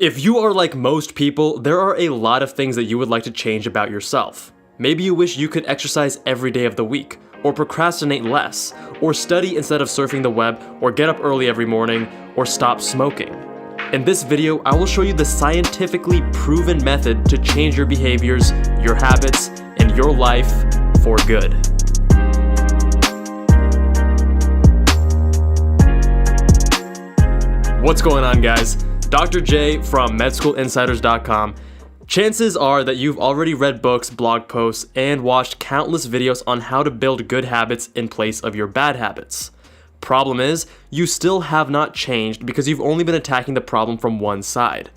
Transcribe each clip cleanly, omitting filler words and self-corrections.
If you are like most people, there are a lot of things that you would like to change about yourself. Maybe you wish you could exercise every day of the week, or procrastinate less, or study instead of surfing the web, or get up early every morning, or stop smoking. In this video, I will show you the scientifically proven method to change your behaviors, your habits, and your life for good. What's going on, guys? Dr. J from MedSchoolInsiders.com. Chances are that you've already read books, blog posts, and watched countless videos on how to build good habits in place of your bad habits. Problem is, you still have not changed because you've only been attacking the problem from one side.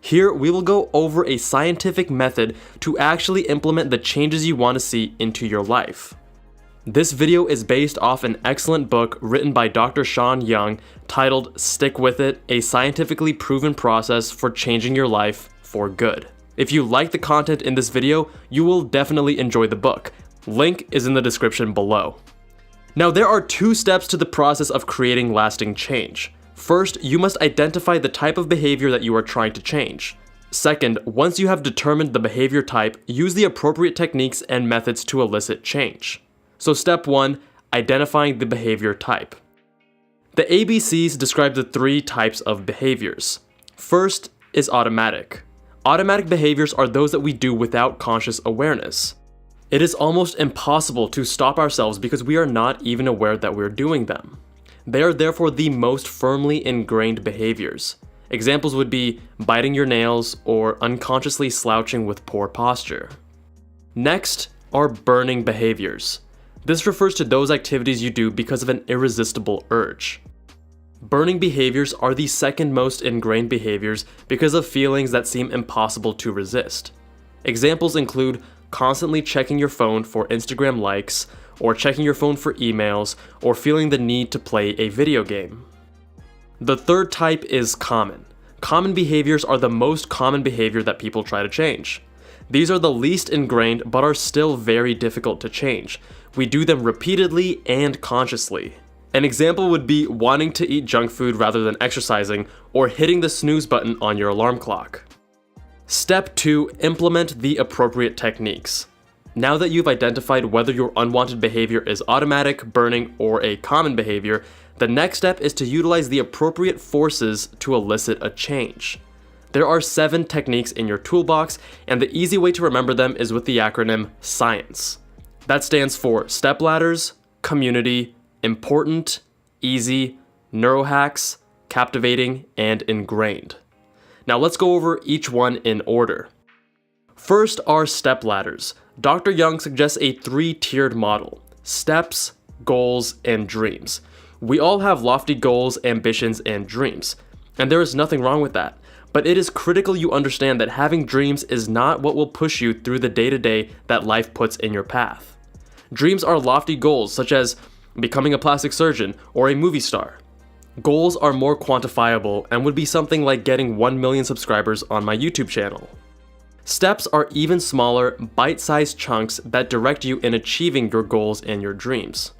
Here, we will go over a scientific method to actually implement the changes you want to see into your life. This video is based off an excellent book written by Dr. Sean Young titled Stick With It, a scientifically proven process for changing your life for good. If you like the content in this video, you will definitely enjoy the book. Link is in the description below. Now, there are two steps to the process of creating lasting change. First, you must identify the type of behavior that you are trying to change. Second, once you have determined the behavior type, use the appropriate techniques and methods to elicit change. So step 1, identifying the behavior type. The ABCs describe the three types of behaviors. First is automatic. Automatic behaviors are those that we do without conscious awareness. It is almost impossible to stop ourselves because we are not even aware that we're doing them. They are therefore the most firmly ingrained behaviors. Examples would be biting your nails or unconsciously slouching with poor posture. Next are burning behaviors. This refers to those activities you do because of an irresistible urge. Burning behaviors are the second most ingrained behaviors because of feelings that seem impossible to resist. Examples include constantly checking your phone for Instagram likes, or checking your phone for emails, or feeling the need to play a video game. The third type is common. Common behaviors are the most common behavior that people try to change. These are the least ingrained but are still very difficult to change. We do them repeatedly and consciously. An example would be wanting to eat junk food rather than exercising, or hitting the snooze button on your alarm clock. Step 2, implement the appropriate techniques. Now that you've identified whether your unwanted behavior is automatic, burning, or a common behavior, the next step is to utilize the appropriate forces to elicit a change. There are 7 techniques in your toolbox, and the easy way to remember them is with the acronym SCIENCE. That stands for Stepladders, Community, Important, Easy, Neurohacks, Captivating, and Ingrained. Now let's go over each one in order. First are stepladders. Dr. Young suggests a 3-tiered model: steps, goals, and dreams. We all have lofty goals, ambitions, and dreams, and there is nothing wrong with that. But it is critical you understand that having dreams is not what will push you through the day-to-day that life puts in your path. Dreams are lofty goals such as becoming a plastic surgeon or a movie star. Goals are more quantifiable and would be something like getting 1 million subscribers on my YouTube channel. Steps are even smaller, bite-sized chunks that direct you in achieving your goals and your dreams.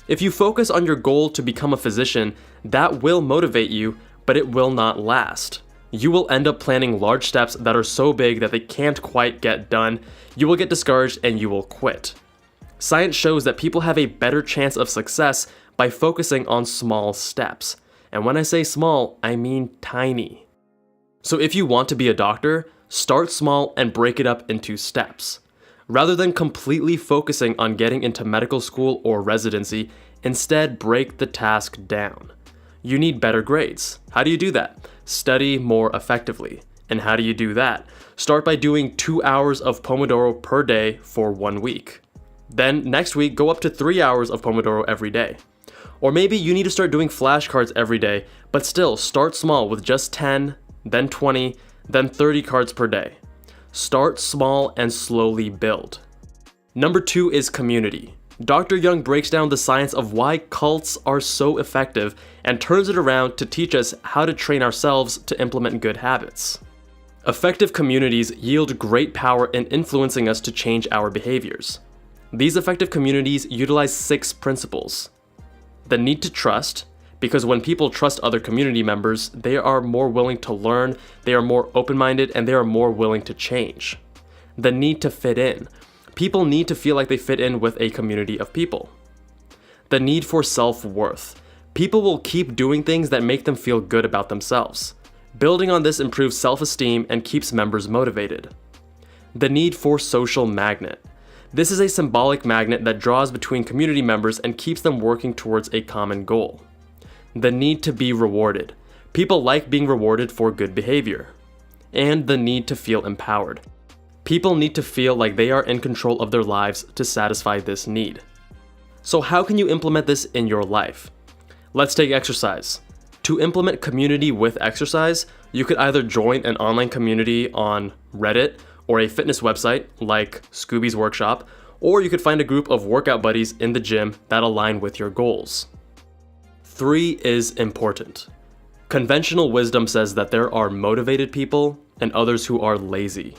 If you focus on your goal to become a physician, that will motivate you, but it will not last. You will end up planning large steps that are so big that they can't quite get done. You will get discouraged and you will quit. Science shows that people have a better chance of success by focusing on small steps. And when I say small, I mean tiny. So if you want to be a doctor, start small and break it up into steps. Rather than completely focusing on getting into medical school or residency, instead break the task down. You need better grades. How do you do that? Study more effectively. And how do you do that? Start by doing 2 hours of Pomodoro per day for 1 week. Then next week, go up to 3 hours of Pomodoro every day. Or maybe you need to start doing flashcards every day, but still start small with just 10, then 20, then 30 cards per day. Start small and slowly build. Number 2 is community. Dr. Young breaks down the science of why cults are so effective and turns it around to teach us how to train ourselves to implement good habits. Effective communities yield great power in influencing us to change our behaviors. These effective communities utilize 6 principles: the need to trust, because when people trust other community members, they are more willing to learn, they are more open-minded, and they are more willing to change. The need to fit in. People need to feel like they fit in with a community of people. The need for self-worth. People will keep doing things that make them feel good about themselves. Building on this improves self-esteem and keeps members motivated. The need for social magnet. This is a symbolic magnet that draws between community members and keeps them working towards a common goal. The need to be rewarded. People like being rewarded for good behavior. And the need to feel empowered. People need to feel like they are in control of their lives to satisfy this need. So how can you implement this in your life? Let's take exercise. To implement community with exercise, you could either join an online community on Reddit or a fitness website like Scooby's Workshop, or you could find a group of workout buddies in the gym that align with your goals. 3 is important. Conventional wisdom says that there are motivated people and others who are lazy.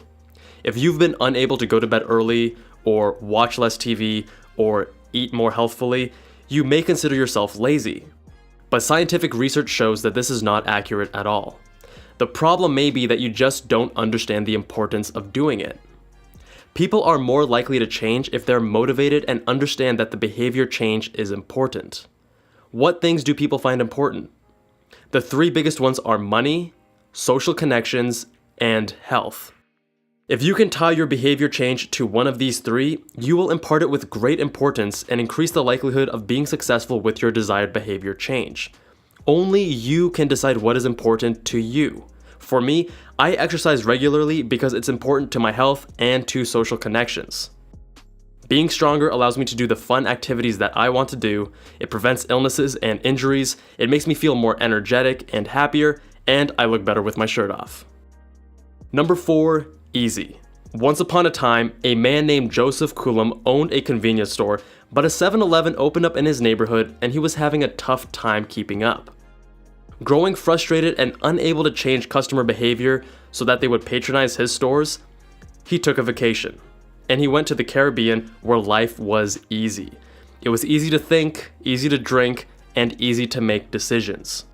If you've been unable to go to bed early, or watch less TV, or eat more healthfully, you may consider yourself lazy. But scientific research shows that this is not accurate at all. The problem may be that you just don't understand the importance of doing it. People are more likely to change if they're motivated and understand that the behavior change is important. What things do people find important? The 3 biggest ones are money, social connections, and health. If you can tie your behavior change to one of these 3, you will impart it with great importance and increase the likelihood of being successful with your desired behavior change. Only you can decide what is important to you. For me, I exercise regularly because it's important to my health and to social connections. Being stronger allows me to do the fun activities that I want to do, it prevents illnesses and injuries, it makes me feel more energetic and happier, and I look better with my shirt off. Number 4, easy. Once upon a time, a man named Joseph Coulomb owned a convenience store, but a 7-Eleven opened up in his neighborhood and he was having a tough time keeping up. Growing frustrated and unable to change customer behavior so that they would patronize his stores, he took a vacation. And he went to the Caribbean where life was easy. It was easy to think, easy to drink, and easy to make decisions.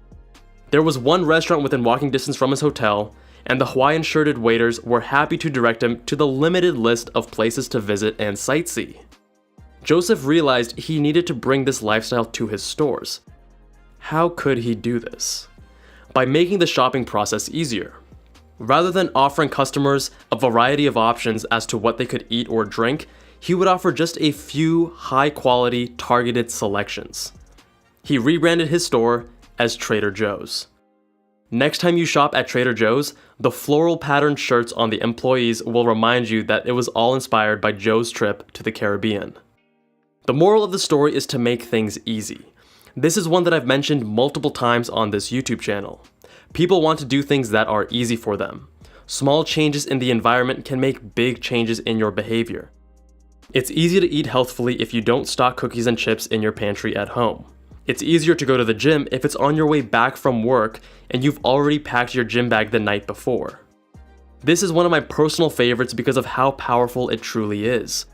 There was one restaurant within walking distance from his hotel, and the Hawaiian-shirted waiters were happy to direct him to the limited list of places to visit and sightsee. Joseph realized he needed to bring this lifestyle to his stores. How could he do this? By making the shopping process easier. Rather than offering customers a variety of options as to what they could eat or drink, he would offer just a few high-quality, targeted selections. He rebranded his store as Trader Joe's. Next time you shop at Trader Joe's, the floral patterned shirts on the employees will remind you that it was all inspired by Joe's trip to the Caribbean. The moral of the story is to make things easy. This is one that I've mentioned multiple times on this YouTube channel. People want to do things that are easy for them. Small changes in the environment can make big changes in your behavior. It's easy to eat healthfully if you don't stock cookies and chips in your pantry at home. It's easier to go to the gym if it's on your way back from work and you've already packed your gym bag the night before. This is one of my personal favorites because of how powerful it truly is.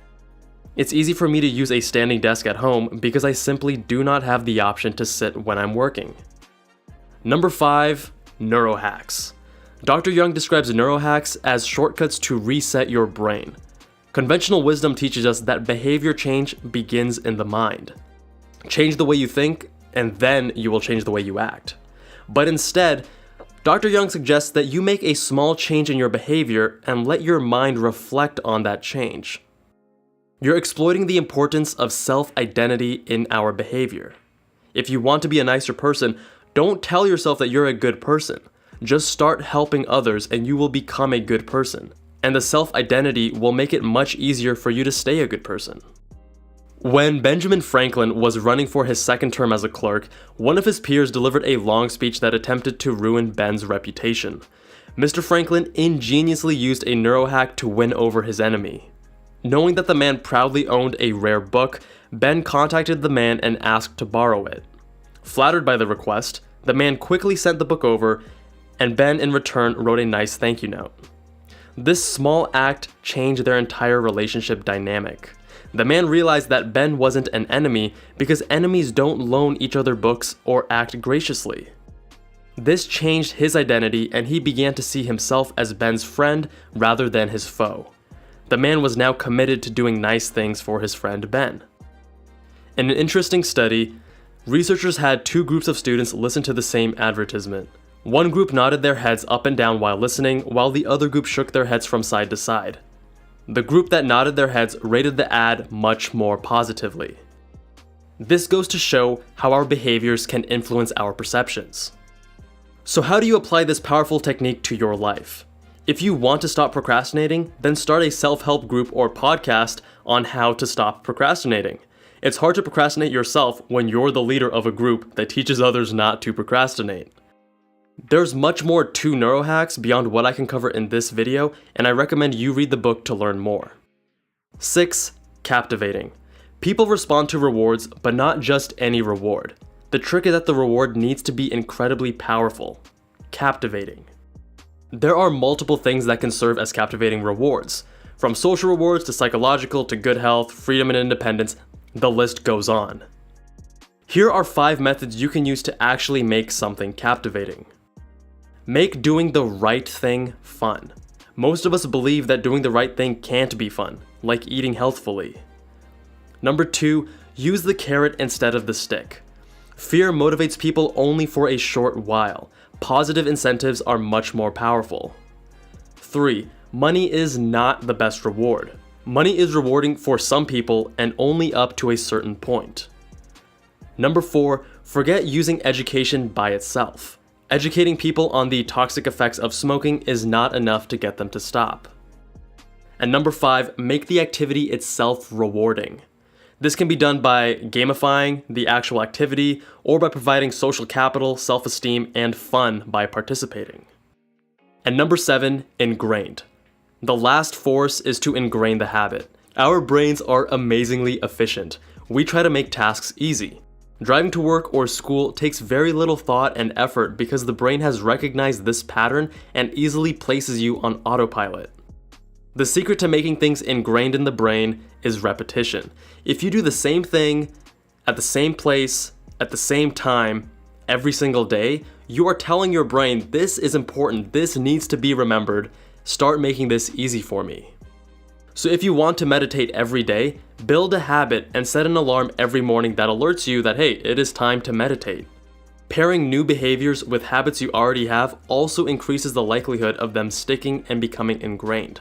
It's easy for me to use a standing desk at home because I simply do not have the option to sit when I'm working. Number 5, neurohacks. Dr. Young describes neurohacks as shortcuts to reset your brain. Conventional wisdom teaches us that behavior change begins in the mind. Change the way you think, and then you will change the way you act. But instead, Dr. Young suggests that you make a small change in your behavior and let your mind reflect on that change. You're exploiting the importance of self-identity in our behavior. If you want to be a nicer person, don't tell yourself that you're a good person. Just start helping others and you will become a good person. And the self-identity will make it much easier for you to stay a good person. When Benjamin Franklin was running for his second term as a clerk, one of his peers delivered a long speech that attempted to ruin Ben's reputation. Mr. Franklin ingeniously used a neurohack to win over his enemy. Knowing that the man proudly owned a rare book, Ben contacted the man and asked to borrow it. Flattered by the request, the man quickly sent the book over, and Ben in return wrote a nice thank you note. This small act changed their entire relationship dynamic. The man realized that Ben wasn't an enemy because enemies don't loan each other books or act graciously. This changed his identity and he began to see himself as Ben's friend rather than his foe. The man was now committed to doing nice things for his friend Ben. In an interesting study, researchers had two groups of students listen to the same advertisement. One group nodded their heads up and down while listening, while the other group shook their heads from side to side. The group that nodded their heads rated the ad much more positively. This goes to show how our behaviors can influence our perceptions. So how do you apply this powerful technique to your life? If you want to stop procrastinating, then start a self-help group or podcast on how to stop procrastinating. It's hard to procrastinate yourself when you're the leader of a group that teaches others not to procrastinate. There's much more to neurohacks beyond what I can cover in this video, and I recommend you read the book to learn more. 6. Captivating. People respond to rewards, but not just any reward. The trick is that the reward needs to be incredibly powerful. Captivating. There are multiple things that can serve as captivating rewards. From social rewards to psychological to good health, freedom and independence, the list goes on. Here are 5 methods you can use to actually make something captivating. Make doing the right thing fun. Most of us believe that doing the right thing can't be fun, like eating healthfully. Number 2, use the carrot instead of the stick. Fear motivates people only for a short while. Positive incentives are much more powerful. 3, money is not the best reward. Money is rewarding for some people and only up to a certain point. Number 4, forget using education by itself. Educating people on the toxic effects of smoking is not enough to get them to stop. And number 5, make the activity itself rewarding. This can be done by gamifying the actual activity or by providing social capital, self-esteem, and fun by participating. And number 7, ingrained. The last force is to ingrain the habit. Our brains are amazingly efficient. We try to make tasks easy. Driving to work or school takes very little thought and effort because the brain has recognized this pattern and easily places you on autopilot. The secret to making things ingrained in the brain is repetition. If you do the same thing at the same place at the same time every single day, you are telling your brain, this is important, this needs to be remembered, start making this easy for me. So if you want to meditate every day, build a habit and set an alarm every morning that alerts you that, hey, it is time to meditate. Pairing new behaviors with habits you already have also increases the likelihood of them sticking and becoming ingrained.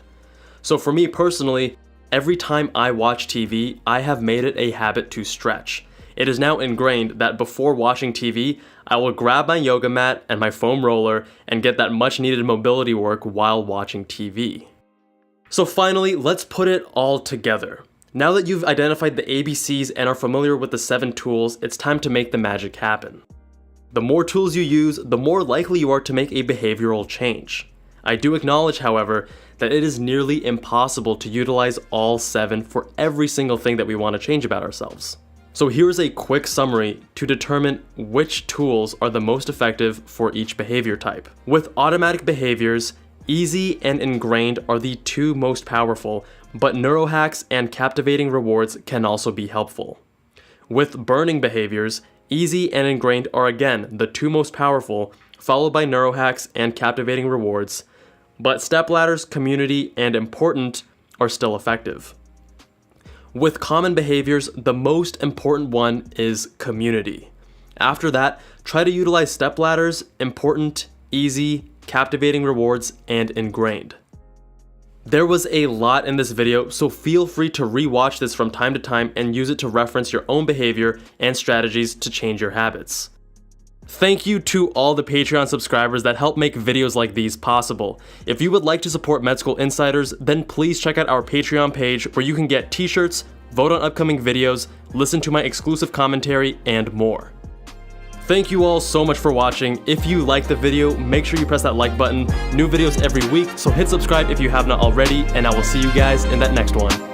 So for me personally, every time I watch TV, I have made it a habit to stretch. It is now ingrained that before watching TV, I will grab my yoga mat and my foam roller and get that much needed mobility work while watching TV. So finally, let's put it all together. Now that you've identified the ABCs and are familiar with the 7 tools, it's time to make the magic happen. The more tools you use, the more likely you are to make a behavioral change. I do acknowledge, however, that it is nearly impossible to utilize all 7 for every single thing that we want to change about ourselves. So here's a quick summary to determine which tools are the most effective for each behavior type. With automatic behaviors, easy and ingrained are the 2 most powerful, but neurohacks and captivating rewards can also be helpful. With burning behaviors, easy and ingrained are again the 2 most powerful, followed by neurohacks and captivating rewards, but stepladders, community, and important are still effective. With common behaviors, the most important one is community. After that, try to utilize stepladders, important, easy, captivating rewards, and ingrained. There was a lot in this video, so feel free to rewatch this from time to time and use it to reference your own behavior and strategies to change your habits. Thank you to all the Patreon subscribers that help make videos like these possible. If you would like to support Med School Insiders, then please check out our Patreon page where you can get t-shirts, vote on upcoming videos, listen to my exclusive commentary, and more. Thank you all so much for watching. If you liked the video, make sure you press that like button. New videos every week, so hit subscribe if you have not already, and I will see you guys in that next one.